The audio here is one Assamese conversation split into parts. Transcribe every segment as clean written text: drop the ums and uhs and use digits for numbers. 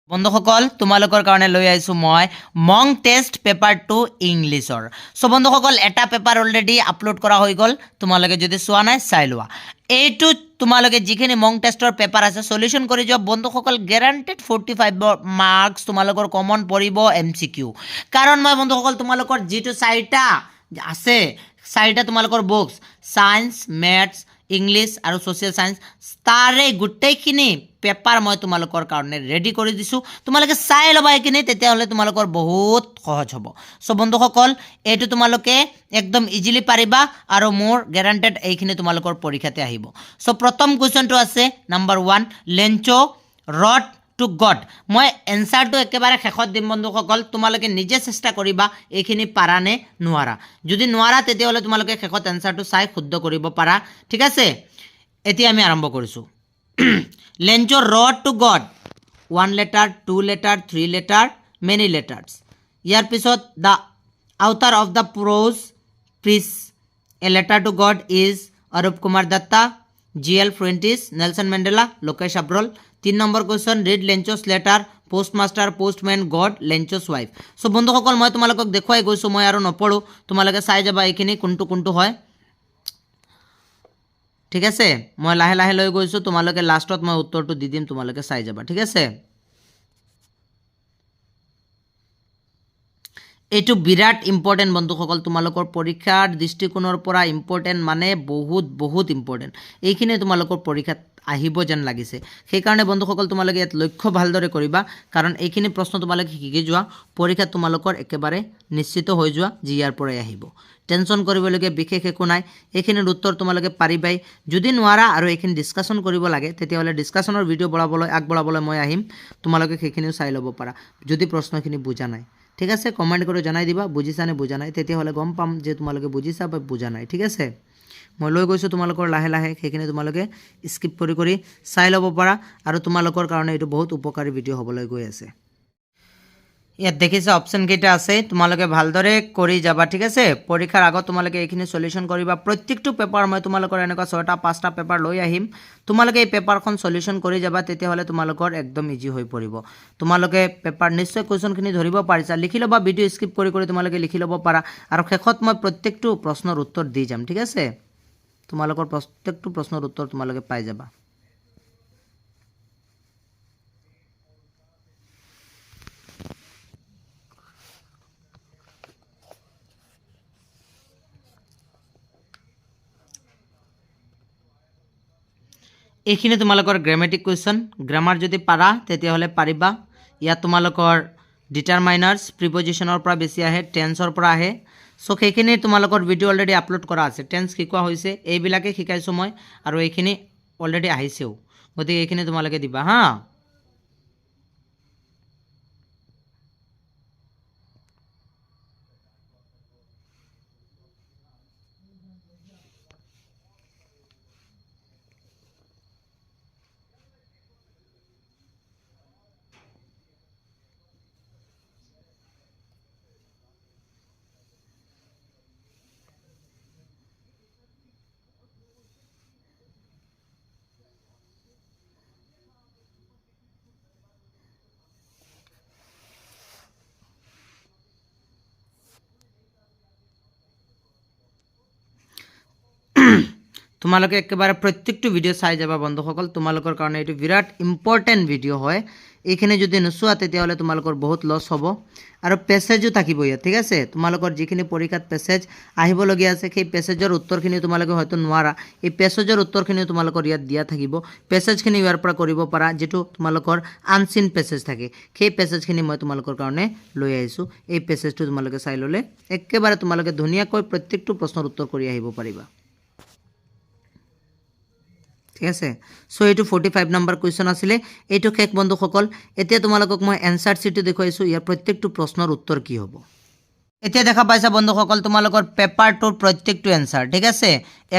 বন্ধুসকল তোমালোকৰ কাৰণে লৈ আহিছোঁ মই মং টেষ্ট পেপাৰ 2 ইংলিছৰ। সো বন্ধুসকল এটা পেপাৰ অলৰেডি আপলোড কৰা হৈ গ'ল, তোমালোকে যদি চোৱা নাই চাই লোৱা। এইটো তোমালোকে যিখিনি মং টেষ্টৰ পেপাৰ আছে সলিউশন কৰি যোৱা বন্ধুসকল, গ্যাৰাণ্টেড 45 মাৰ্কছ তোমালোকৰ কমন পৰিব MCQ। কাৰণ মই বন্ধুসকল তোমালোকৰ যিটো চাৰিটা আছে, চাৰিটা তোমালোকৰ বুকছ সায়েন্স, মেথছ, ইংলিছ আৰু সোশ্যাল সায়েন্স, তাৰে গোটেইখিনি পেপাৰ মই তোমালোকৰ কাৰণে ৰেডি কৰি দিছোঁ। তোমালোকে চাই ল'বা এইখিনি, তেতিয়াহ'লে তোমালোকৰ বহুত সহজ হ'ব। সো বন্ধুসকল এইটো তোমালোকে একদম ইজিলি পাৰিবা আৰু মোৰ গ্যাৰাণ্টেড এইখিনি তোমালোকৰ পৰীক্ষাতে আহিব। সো প্ৰথম কুৱেশ্যনটো আছে number 1, Lencho wrote to God. মই এনচাৰটো একেবাৰে শেষত দিম বন্ধুসকল, তোমালোকে নিজে চেষ্টা কৰিবা এইখিনি পাৰা নে নোৱাৰা। যদি নোৱাৰা তেতিয়াহ'লে তোমালোকে শেষত এনচাৰটো চাই শুদ্ধ কৰিব পাৰা, ঠিক আছে। এতিয়া আমি আৰম্ভ কৰিছোঁ। Lencho wrote to God, 1 letter, 2 letter, 3 letter, many letters. ইয়াৰ পিছত the author of the prose piece A Letter to God is Arup Kumar Dutta, GL Fuentes, Nelson Mandela, Lokesh আব্ৰল। 3 number question, read Lencho's letter, postmaster, postmen, God, Lencho's wife. So বন্ধুসকল মই তোমালোকক দেখুৱাই গৈছোঁ, মই আৰু নপঢ়োঁ, তোমালোকে চাই যাবা এইখিনি কোনটো কোনটো হয়, ঠিক আছে। মই লাহে লাহে লৈ গৈছোঁ, তোমালোকে লাষ্টত মই উত্তৰটো দি দিম, তোমালোকে চাই যাবা, ঠিক আছে। এইটো বিৰাট ইম্পৰ্টেণ্ট বন্ধুসকল, তোমালোকৰ পৰীক্ষাৰ দৃষ্টিকোণৰ পৰা ইম্পৰ্টেণ্ট, মানে বহুত বহুত ইম্পৰ্টেণ্ট। এইখিনি তোমালোকৰ পৰীক্ষাত আহিব যেন লাগিছে, সেইকাৰণে বন্ধুসকল তোমালোকে ইয়াত লক্ষ্য ভালদৰে কৰিবা, কাৰণ এইখিনি প্ৰশ্ন তোমালোকে শিকি যোৱা, পৰীক্ষাত তোমালোকৰ একেবাৰে নিশ্চিত হৈ যোৱা যে ইয়াৰ পৰাই আহিব। টেনশ্যন কৰিবলগীয়া বিশেষ একো নাই, এইখিনিৰ উত্তৰ তোমালোকে পাৰিবাই। যদি নোৱাৰা আৰু এইখিনি ডিছকাশ্যন কৰিব লাগে, তেতিয়াহ'লে ডিছকাশ্যনৰ ভিডিঅ' আগবঢ়াবলৈ মই আহিম, তোমালোকে সেইখিনিও চাই ল'ব পাৰা যদি প্ৰশ্নখিনি বুজা নাই, ঠিক আছে। কমেণ্ট কৰি জনাই দিবা বুজিছা নে বুজা নাই, তেতিয়াহ'লে গম পাম যে তোমালোকে বুজিছা বা বুজা নাই, ঠিক আছে। মই লৈ গৈছোঁ তোমালোকৰ লাহে লাহে, সেইখিনি তোমালোকে স্কিপ কৰি কৰি চাই ল'ব পাৰা, আৰু তোমালোকৰ কাৰণে এইটো বহুত উপকাৰী ভিডিঅ' হ'বলৈ গৈ আছে। ইয়াত দেখিছা অপশ্যন কেইটা আছে, তোমালোকে ভালদৰে কৰি যাবা, ঠিক আছে। পৰীক্ষাৰ আগত তোমালোকে এইখিনি সলিউশন কৰিবা। প্ৰত্যেকটো পেপাৰ মই তোমালোকৰ এনেকুৱা 6টা 5টা পেপাৰ লৈ আহিম, তোমালোকে এই পেপাৰখন সলিউশন কৰি যাবা, তেতিয়াহ'লে তোমালোকৰ একদম ইজি হৈ পৰিব। তোমালোকে পেপাৰ নিশ্চয় কুৱেশ্যনখিনি ধৰিব পাৰিছা, লিখি ল'বা, ভিডিঅ' স্কিপ কৰি কৰি তোমালোকে লিখি ল'ব পাৰা, আৰু শেষত মই প্ৰত্যেকটো প্ৰশ্নৰ উত্তৰ দি যাম, ঠিক আছে। তোমালোকৰ প্ৰত্যেকটো প্ৰশ্নৰ উত্তৰ তোমালোকে পাই যাবা। এইখিনি তোমালোকৰ গ্ৰামেটিক কুৱেশ্যন, গ্ৰামাৰ যদি পাৰা তেতিয়াহ'লে পাৰিবা। ইয়াত তোমালোকৰ ডিটাৰমাইনাৰ্ছ, প্ৰিপজিশ্যনৰ পৰা বেছি আহে, টেন্সৰ পৰা আহে। চ' সেইখিনি তোমালোকৰ ভিডিঅ' অলৰেডি আপলোড কৰা আছে, টেন্স শিকোৱা হৈছে, এইবিলাকে শিকাইছোঁ মই, আৰু এইখিনি অলৰেডি আহিছেও, গতিকে এইখিনি তোমালোকে দিবা হা। তোমালোকে একেবাৰে প্ৰত্যেকটো ভিডিঅ' চাই যাবা বন্ধুসকল, তোমালোকৰ কাৰণে এইটো বিৰাট ইম্পৰ্টেণ্ট ভিডিঅ' হয়। এইখিনি যদি নোচোৱা তেতিয়াহ'লে তোমালোকৰ বহুত লছ হ'ব, আৰু পেছেজো থাকিব ইয়াত, ঠিক আছে। তোমালোকৰ যিখিনি পৰীক্ষাত পেছেজ আহিবলগীয়া আছে, সেই পেছেজৰ উত্তৰখিনি তোমালোকে হয়তো নোৱাৰা, এই পেছেজৰ উত্তৰখিনিও তোমালোকৰ ইয়াত দিয়া থাকিব। পেছেজখিনি ইয়াৰ পৰা কৰিব পাৰা, যিটো তোমালোকৰ আনচিন পেছেজ থাকে, সেই পেছেজখিনি মই তোমালোকৰ কাৰণে লৈ আহিছোঁ। এই পেছেজটো তোমালোকে চাই ল'লে একেবাৰে তোমালোকে ধুনীয়াকৈ প্ৰত্যেকটো প্ৰশ্নৰ উত্তৰ কৰি আহিব পাৰিবা, ঠিক আছে। চ' এইটো 45 নম্বৰ কুৱেশ্যন আছিলে, এইটো শেষ বন্ধুসকল। এতিয়া তোমালোকক মই এনচাৰ চিটটো দেখুৱাইছোঁ, ইয়াৰ প্ৰত্যেকটো প্ৰশ্নৰ উত্তৰ কি হ'ব। এতিয়া দেখা পাইছা বন্ধুসকল তোমালোকৰ পেপাৰ 2ৰ প্ৰত্যেকটো এনসাৰ ঠিক আছে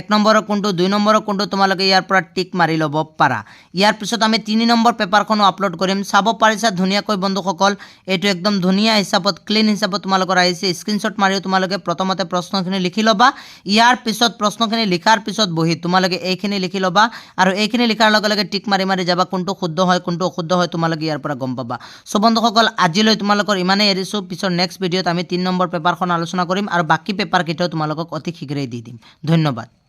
1 নম্বৰৰ কোনটো 2 নম্বৰৰ কোনটো তোমালোকে ইয়াৰ পৰা টিক মাৰি ল'ব পাৰা ইয়াৰ পিছত আমি 3 নম্বৰ পেপাৰখনো আপলোড কৰিম চাব পাৰিছা ধুনীয়াকৈ বন্ধুসকল এইটো একদম ধুনীয়া হিচাপত ক্লিন হিচাপত তোমালোকৰ আহিছে স্ক্ৰিনশ্বট মাৰিও তোমালোকে প্ৰথমতে প্ৰশ্নখিনি লিখি ল'বা ইয়াৰ পিছত প্ৰশ্নখিনি লিখাৰ পিছত বহি তোমালোকে এইখিনি লিখি ল'বা আৰু এইখিনি লিখাৰ লগে লগে টিক মাৰি মাৰি যাবা কোনটো শুদ্ধ হয় কোনটো অশুদ্ধ হয় তোমালোকে ইয়াৰ পৰা গম পাবা সো বন্ধুসকল আজিলৈ তোমালোকৰ ইমানেই এৰিছো পিছৰ নেক্সট ভিডিঅ'ত আমি 3 নম্বৰ পেপাৰখন আলোচনা কৰিম আৰু বাকি পেপাৰ কেইটাও তোমালোকক অতি শীঘ্ৰেই দি দিম ধন্যবাদ